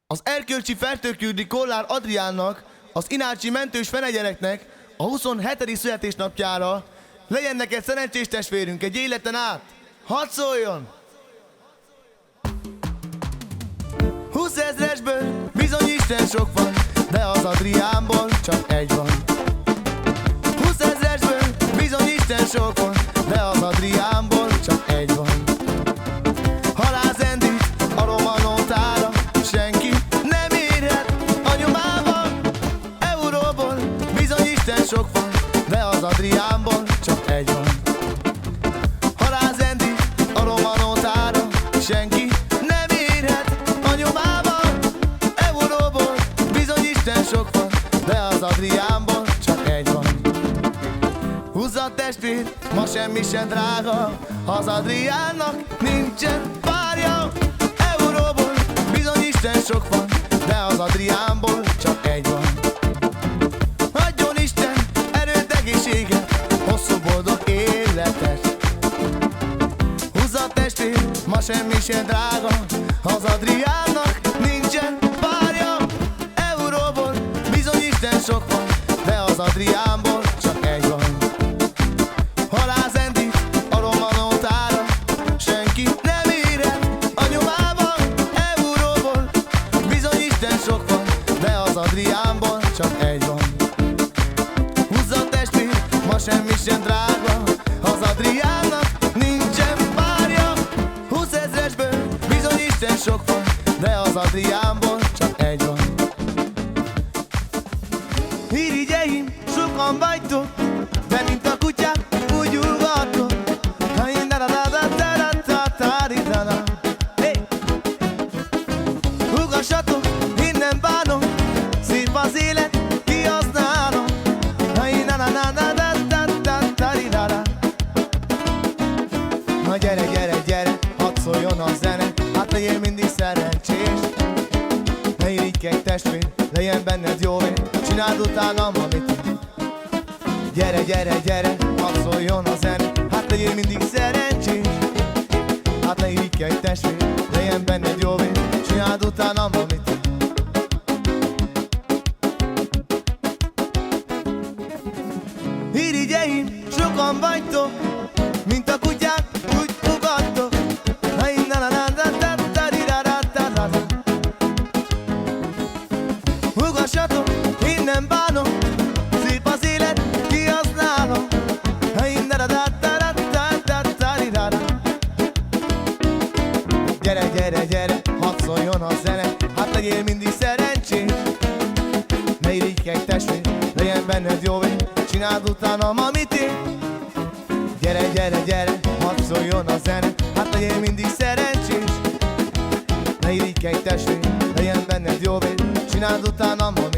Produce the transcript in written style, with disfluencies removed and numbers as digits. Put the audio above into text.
Az erkölcsi Fertő küldi Kollár Adriánnak, az inácsi mentős fenegyereknek a 27. születésnapjára legyen neked szerencsés testvérünk egy életen át. Hadd szóljon! 20 000-esből bizony Isten sok van, de az Adriánból csak egy van. 20 000-esből bizony Isten sok van, de az Adriánból csak egy van. Ha rázendít a romanótára, senki nem érhet a nyomába. Euróból bizony Isten sok van, de az Adriánból csak egy van. Ha rázendít a romanótára, senki nem érhet a nyomába. Euróból bizony Isten sok van, de az Adriánból csak egy van. Húzza testvér, ma semmi sem drága, az Adriánnak nincsen párja. Euróból bizony Isten sok van, de az Adriánból csak egy van. Adjon Isten erőt, egészséget, hosszú boldog életet. Húzza testvér, ma semmi sem drága, az Adriánnak nincsen párja. Euróból bizony Isten sok van, de az Adriánból csak egy van. Ha rázendít a romanótára, senki nem érhet a nyomába. Euróból bizony Isten sok van, de az Adriánból csak egy van. Húzza testvér, ma semmi sem drága, az Adriánnak nincsen párja. 20 000-esből bizony Isten sok van, de az Adriánból csak egy van. Irigyeim, sokan vagytok, de mint a kutyák úgy ugattok. Ugassatok, én nem bánom, szép az élet, kihasználom. Na gyere, gyere, gyere, hadd szóljon a zene, hát legyél mindig szerencsés. Ne irigykedj testvér, legyen benned jó vég, csináld utánam, amit. Gyere, gyere, gyere, hadd szóljon a zene, hát legyél mindig szerencsés. Hát ne irigykedj testvér, legyen benned jó vég, csináld utánam, amit. Irigyeim, sokan vagytok, mint a kutyák, úgy ugattok. Ugassatok, én nem bánom, szép az élet, kihasználom. Gyere, gyere, gyere, hadd szóljon a zene, hát legyél mindig szerencsés. Ne irigykedj testvér, legyen benned jó vég, csináld utánam, amit én. Gyere, gyere, gyere, hadd szóljon a zene, hát legyél mindig szerencsés. Ne irigykedj testvér, legyen benned jó vég, csináld utánam, amit.